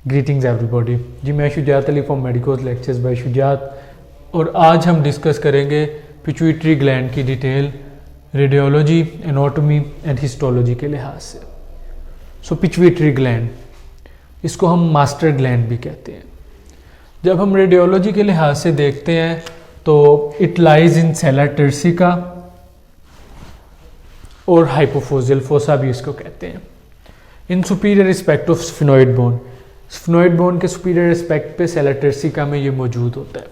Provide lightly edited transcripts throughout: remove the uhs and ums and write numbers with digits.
Greetings everybody जी, मैं Shujaat Ali from medicos lectures bye Shujaat. और आज हम डिस्कस करेंगे पिट्यूटरी ग्लैंड की detail radiology, anatomy and histology के लिहाज से। सो पिट्यूटरी ग्लैंड, इसको हम मास्टर ग्लैंड भी कहते हैं। जब हम रेडियोलॉजी के लिहाज से देखते हैं तो it lies in sella turcica और हाइपोफोजियल फोसा भी इसको कहते हैं। In superior respect of sphenoid bone, sphenoid bone के सुपीरियर रिस्पेक्ट पे सेला टर्सिका में ये मौजूद होता है।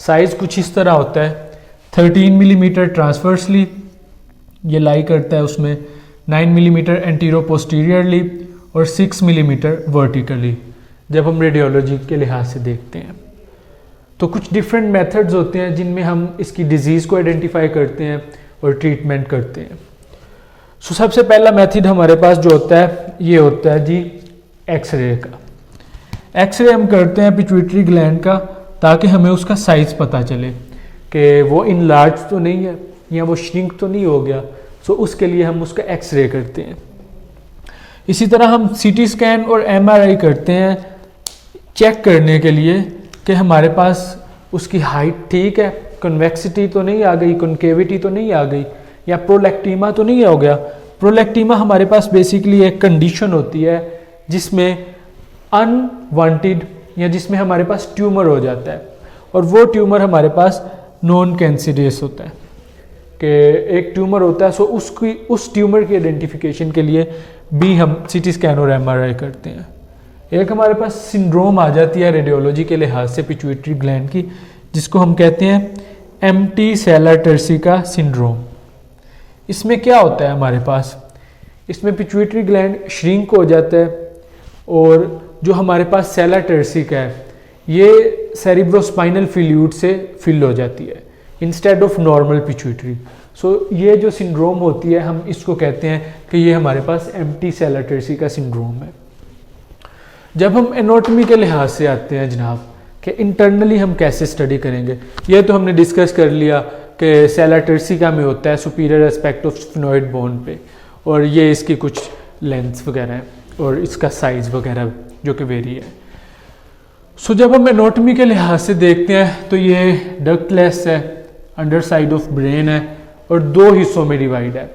साइज़ कुछ इस तरह होता है, 13 मिलीमीटर ट्रांसवर्सली ये लाई करता है, उसमें 9 मिलीमीटर एंटीरो पोस्टीरियरली और 6 मिलीमीटर वर्टिकली जब हम रेडियोलॉजी के लिहाज से देखते हैं। तो कुछ डिफरेंट मेथड्स होते हैं जिनमें हम इसकी डिजीज़ को आइडेंटिफाई करते हैं और ट्रीटमेंट करते हैं। सो सबसे पहला मेथड हमारे पास जो होता है ये होता है जी एक्सरे का। एक्सरे हम करते हैं पिट्यूटरी ग्लैंड का ताकि हमें उसका साइज़ पता चले कि वो इनलार्ज तो नहीं है या वो श्रिंक तो नहीं हो गया। सो उसके लिए हम उसका एक्सरे करते हैं। इसी तरह हम सीटी स्कैन और एमआरआई करते हैं चेक करने के लिए कि हमारे पास उसकी हाइट ठीक है, कन्वेक्सिटी तो नहीं आ गई, कॉन्केविटी तो नहीं आ गई, या प्रोलैक्टीमा तो नहीं हो गया। प्रोलैक्टीमा हमारे पास बेसिकली एक कंडीशन होती है जिसमें अनवांटेड या जिसमें हमारे पास ट्यूमर हो जाता है, और वो ट्यूमर हमारे पास नॉन कैंसरियस होता है कि एक ट्यूमर होता है। सो उस ट्यूमर की आइडेंटिफिकेशन के लिए भी हम सीटी स्कैन और एमआरआई करते हैं। एक हमारे पास सिंड्रोम आ जाती है रेडियोलॉजी के लिहाज से पिट्यूटरी ग्लैंड की, जिसको हम कहते हैं एम्प्टी सेला टर्सिका सिंड्रोम। इसमें क्या होता है हमारे पास, इसमें पिट्यूटरी ग्लैंड श्रिंक हो जाता है और जो हमारे पास सेला टर्सिका है ये सेरिब्रोस्पाइनल फ्लूइड से फिल हो जाती है इंस्टेड ऑफ नॉर्मल पिट्यूटरी। सो ये जो सिंड्रोम होती है हम इसको कहते हैं कि ये हमारे पास एम्प्टी सेला टर्सिका सिंड्रोम है। जब हम एनाटॉमी के लिहाज से आते हैं जनाब कि इंटरनली हम कैसे स्टडी करेंगे, ये तो हमने डिस्कस कर लिया कि सेला टर्सिका में होता है superior aspect of sphenoid bone पे, और ये इसकी कुछ लेंथ वगैरह है और इसका साइज़ वगैरह जो कि वेरी है। सो जब हम एनाटॉमी के लिहाज से देखते हैं तो ये डक्टलेस है, अंडर साइड ऑफ ब्रेन है और दो हिस्सों में डिवाइड है।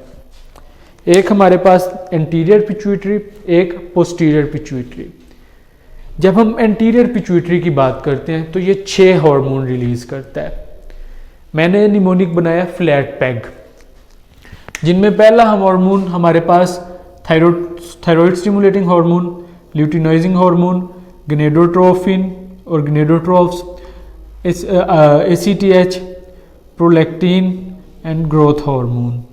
एक हमारे पास एंटीरियर पिट्यूटरी, एक पोस्टीरियर पिट्यूटरी। जब हम एंटीरियर पिट्यूटरी की बात करते हैं तो ये 6 हार्मोन रिलीज करता है। मैंने निमोनिक बनाया फ्लैट पैग, जिनमें पहला हार्मोन हमारे पास thyroid stimulating hormone, luteinizing hormone, gonadotrophin और gonadotrophs, ACTH, prolactin and growth hormone.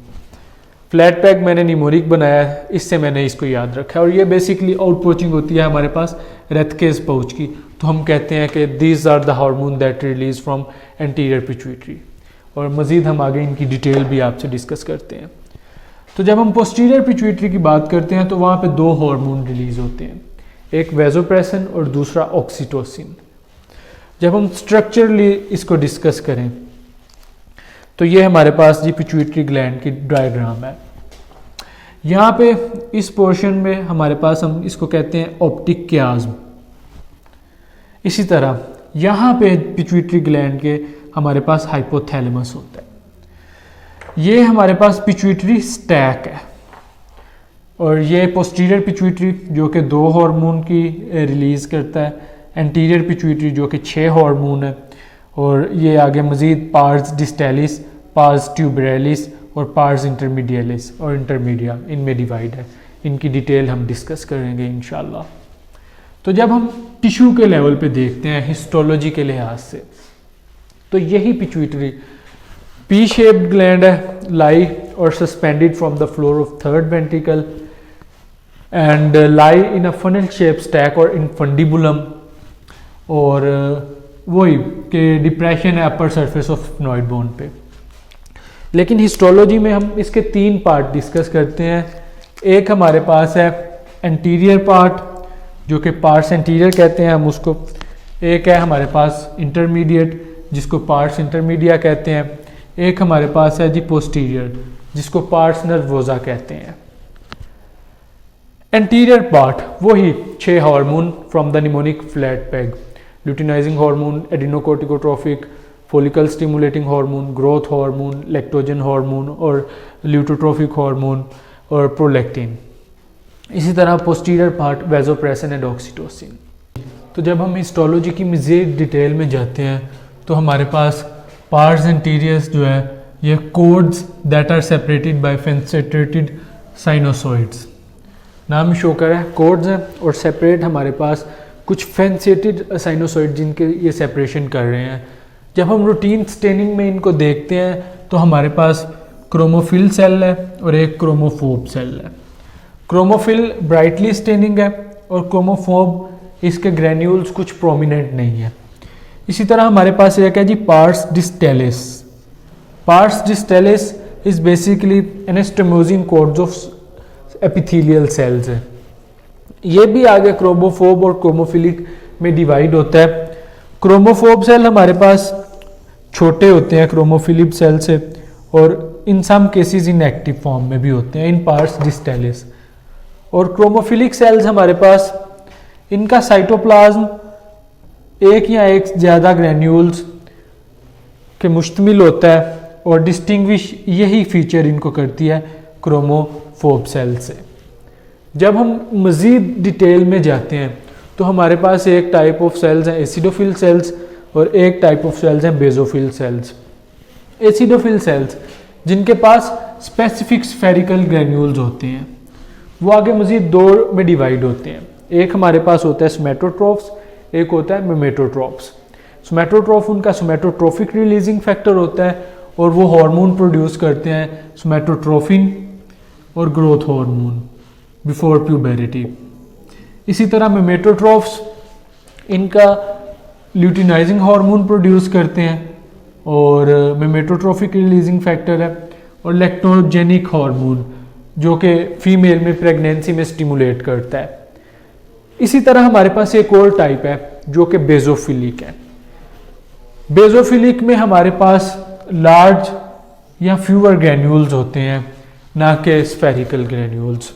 Flat peg मैंने निमोनिक बनाया है, इससे मैंने इसको याद रखा है। और ये बेसिकली आउटपोचिंग होती है हमारे पास रेथकेस पाउच की। तो हम कहते हैं कि these are the hormone that release from anterior pituitary, और मज़ीद हम आगे इनकी डिटेल भी आपसे डिस्कस करते हैं। तो जब हम पोस्टीरियर पिट्यूटरी की बात करते हैं तो वहाँ पे 2 हार्मोन रिलीज होते हैं, एक वेजोप्रेसिन और दूसरा ऑक्सीटोसिन। जब हम स्ट्रक्चरली इसको डिस्कस करें तो ये हमारे पास जी पिट्यूटरी ग्लैंड की डायग्राम है। यहाँ पे इस पोर्शन में हमारे पास हम इसको कहते हैं ऑप्टिक क्याज्म। इसी तरह यहाँ पे पिट्यूटरी ग्लैंड के हमारे पास हाइपोथैलेमस होता है। ये हमारे पास पिट्यूटरी स्टैक है, और ये पोस्टीरियर पिट्यूटरी जो कि 2 हार्मोन की रिलीज करता है, एंटीरियर पिट्यूटरी जो कि 6 हार्मोन है, और ये आगे मज़ीद पार्स डिस्टेलिस, पार्स ट्यूबरेलिस और पार्स इंटरमीडियलिस और इंटरमीडिया इनमें डिवाइड है। इनकी डिटेल हम डिस्कस करेंगे इंशाल्लाह। तो जब हम टिश्यू के लेवल पे देखते हैं हिस्टोलॉजी के लिहाज से, तो यही पिट्यूटरी पी शेप्ड ग्लैंड है, लाई और suspended from the floor of third ventricle and lie in a funnel shape stack और इन फंडिबुलम, और वही कि डिप्रेशन है upper surface of sphenoid bone पे। लेकिन हिस्टोलॉजी में हम इसके 3 पार्ट डिस्कस करते हैं। एक हमारे पास है एंटीरियर पार्ट जो कि पार्ट्स एंटीरियर कहते हैं हम उसको, एक है हमारे पास इंटरमीडिएट जिसको पार्ट्स इंटरमीडिया कहते हैं, एक हमारे पास है जी पोस्टीरियर जिसको पार्ट्स नर्वोजा कहते हैं। एंटीरियर पार्ट वही 6 hormone from the mnemonic flat peg, luteinizing hormone, adrenocorticotrophic, follicle stimulating hormone, growth hormone, lactogen hormone और ल्यूटोट्रोफिक हार्मोन और प्रोलैक्टिन। इसी तरह posterior part vasopressin and oxytocin. तो जब हम हिस्टोलॉजी की मज़ीद डिटेल में जाते हैं तो हमारे पास पार्स एंटीरियर्स जो है ये cords that are separated by fenestrated sinusoids, नाम शो कर रहा है कोड्स हैं और सेपरेट हमारे पास कुछ फेंसेटेड साइनोसॉइड जिनके ये सेपरेशन कर रहे हैं। जब हम रूटीन स्टेनिंग में इनको देखते हैं तो हमारे पास क्रोमोफिल सेल है और एक क्रोमोफोब सेल है। क्रोमोफिल ब्राइटली स्टेनिंग है और क्रोमोफोब इसके ग्रैन्यूल्स कुछ प्रोमिनेंट नहीं है। इसी तरह हमारे पास एक है जी pars distalis. Pars distalis is basically anastomosing cords of epithelial cells है। ये भी आगे क्रोमोफोब और क्रोमोफिलिक में डिवाइड होता है। क्रोमोफोब सेल हमारे पास छोटे होते हैं क्रोमोफिलिक सेल से और इन सम केसेस इनएक्टिव फॉर्म में भी होते हैं इन पार्स डिस्टेलिस। और क्रोमोफिलिक सेल्स हमारे पास इनका साइटोप्लाज्म एक या एक ज़्यादा ग्रैन्यूल्स के मुश्तमिल होता है और डिस्टिंग्विश यही फीचर इनको करती है क्रोमोफोब सेल से। जब हम मज़ीद डिटेल में जाते हैं तो हमारे पास एक टाइप ऑफ सेल्स हैं एसिडोफिल सेल्स और एक टाइप ऑफ सेल्स हैं बेसोफिल सेल्स। एसिडोफिल सेल्स जिनके पास स्पेसिफिक स्फेरिकल ग्रैन्यूल्स होते हैं वो आगे मज़ीद दो में डिवाइड होते हैं। एक हमारे पास होता है सोमैटोट्रोफ्स, एक होता है मिमेटोट्रोफ्स। सोमैटोट्रोफ उनका सोमैटोट्रोफिक रिलीजिंग फैक्टर होता है और वो हार्मोन प्रोड्यूस करते हैं सोमैटोट्रोफिन और ग्रोथ हार्मोन बिफोर प्यूबेरिटी। इसी तरह मिमेटोट्रोफ्स इनका ल्यूटिनाइजिंग हार्मोन प्रोड्यूस करते हैं और मिमेटोट्रोफिक रिलीजिंग फैक्टर है और लैक्टोजेनिक हार्मोन जो कि फीमेल में प्रेगनेंसी में स्टिमुलेट करता है। इसी तरह हमारे पास एक और टाइप है जो कि बेसोफिलिक है। बेसोफिलिक में हमारे पास लार्ज या फ्यूअर ग्रैन्यूल्स होते हैं ना कि स्फेरिकल ग्रैन्यूल्स।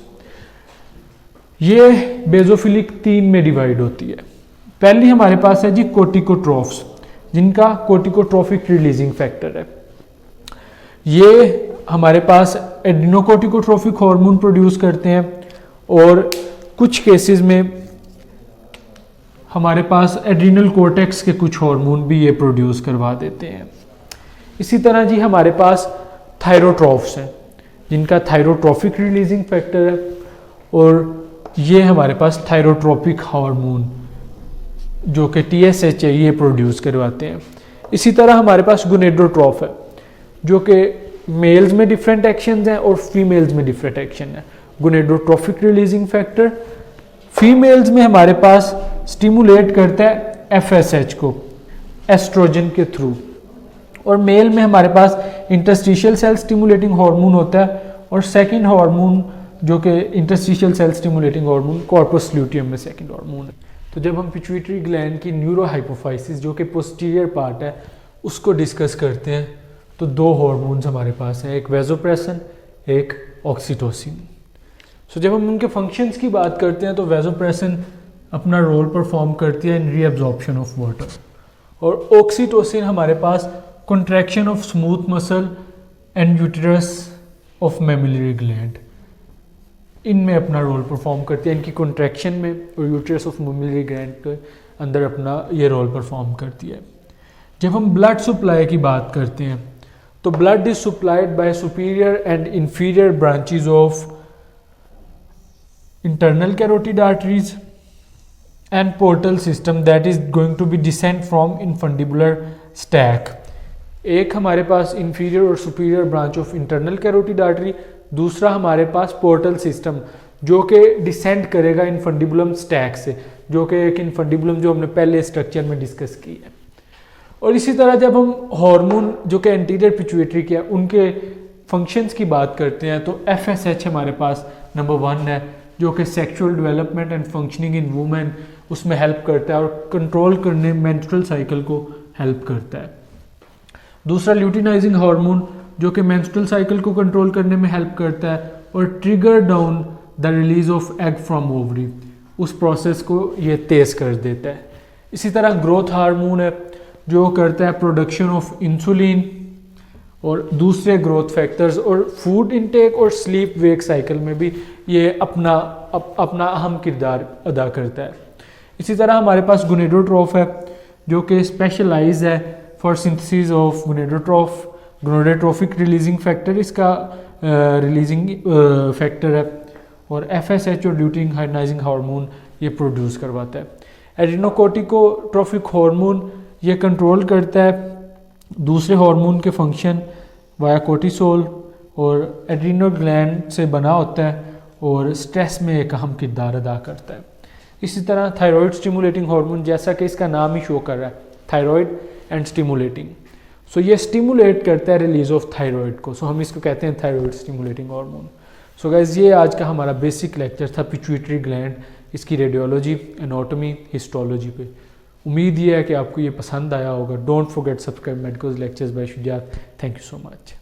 ये बेसोफिलिक 3 में डिवाइड होती है। पहली हमारे पास है जी कोर्टिकोट्रोफ्स जिनका कोर्टिकोट्रोफिक रिलीजिंग फैक्टर है। ये हमारे पास एडिनोकोर्टिकोट्रोफिक हार्मोन प्रोड्यूस करते हैं और कुछ केसेस में हमारे पास एड्रिनल कोर्टेक्स के कुछ हार्मोन भी ये प्रोड्यूस करवा देते हैं। इसी तरह जी हमारे पास थायरोट्रोफ्स हैं जिनका थायरोट्रोफिक रिलीजिंग फैक्टर है और ये हमारे पास थायरोट्रोपिक हार्मोन जो कि TSH है ये प्रोड्यूस करवाते हैं। इसी तरह हमारे पास गोनेडोट्रोफ है जो कि मेल्स में डिफरेंट एक्शंस हैं और फीमेल्स में डिफरेंट एक्शन है। गोनेडोट्रोफिक रिलीजिंग फैक्टर फीमेल्स में हमारे पास स्टिमुलेट करता है FSH को एस्ट्रोजन के थ्रू और मेल में हमारे पास इंटरस्टिशियल सेल स्टिमुलेटिंग हार्मोन होता है और सेकंड हार्मोन जो कि interstitial cell stimulating hormone corpus luteum में सेकंड हार्मोन है। तो जब हम पिट्यूटरी ग्लैंड की न्यूरोहाइपोफाइसिस जो कि पोस्टीरियर पार्ट है उसको डिस्कस करते हैं तो 2 हार्मोन्स हमारे पास हैं, एक वैसोप्रेसिन एक ऑक्सीटोसिन। सो जब हम उनके फंक्शंस की बात करते हैं तो वैसोप्रेसिन अपना रोल परफॉर्म करती है इन रीअब्जॉर्प्शन ऑफ वाटर और ऑक्सीटोसिन हमारे पास contraction of smooth muscle and uterus of mammary gland इनमें अपना रोल परफॉर्म करती है। इनकी कंट्रैक्शन में और यूटेरस ऑफ मैमिलरी ग्लैंड के अंदर अपना ये रोल परफॉर्म करती है। जब हम ब्लड सप्लाई की बात करते हैं तो blood is supplied by superior and inferior branches of internal carotid arteries and portal system that is going to be descend from infundibular stack। एक हमारे पास inferior और superior branch of internal carotid artery, दूसरा हमारे पास portal system जो कि descend करेगा infundibulum stack से, जो कि एक infundibulum जो हमने पहले स्ट्रक्चर में डिस्कस की है। और इसी तरह जब हम हार्मोन जो कि एंटीरियर पिट्यूटरी के उनके फंक्शंस की बात करते हैं तो FSH हमारे पास नंबर 1 है जो कि sexual development and functioning in women उसमें हेल्प करता है और कंट्रोल करने मेंस्ट्रुअल साइकिल को हेल्प करता है। दूसरा ल्यूटिनाइजिंग हार्मोन जो कि मेंस्ट्रुअल साइकिल को कंट्रोल करने में हेल्प करता है और trigger down the release of egg from ovary, उस प्रोसेस को ये तेज़ कर देता है। इसी तरह ग्रोथ हार्मोन है जो करता है प्रोडक्शन ऑफ इंसुलिन और दूसरे ग्रोथ फैक्टर्स, और फूड इनटेक और स्लीप वेक साइकिल में भी ये अपना अहम किरदार अदा करता है। इसी तरह हमारे पास गोनेडोट्रोफ है जो कि स्पेशलाइज है for synthesis of gonadotrophic releasing factor, इसका रिलीजिंग फैक्टर है, और FSH और ल्यूटीन हार्मोनाइजिंग हार्मोन ये प्रोड्यूस करवाता है। एड्रेनोकोर्टिकोट्रोफिक हार्मोन ये कंट्रोल करता है दूसरे हार्मोन के फंक्शन वाया कोर्टिसोल, और एड्रीनल ग्लैंड से बना होता है और स्ट्रेस में एक अहम किरदार अदा करता है। इसी तरह थायराइड स्टिमुलेटिंग हार्मोन, जैसा कि इसका नाम ही शो कर रहा है, थायराइड एंड स्टिमुलेटिंग, सो ये स्टिमुलेट करता है रिलीज ऑफ थायराइड को, सो हम इसको कहते हैं thyroid stimulating hormone. So guys ये आज का हमारा बेसिक लेक्चर था पिट्यूटरी ग्लैंड, इसकी रेडियोलॉजी, एनाटॉमी, हिस्टोलॉजी पे। उम्मीद ये है कि आपको ये पसंद आया होगा। Don't forget subscribe medical lectures bye Shujaat. Thank you so much.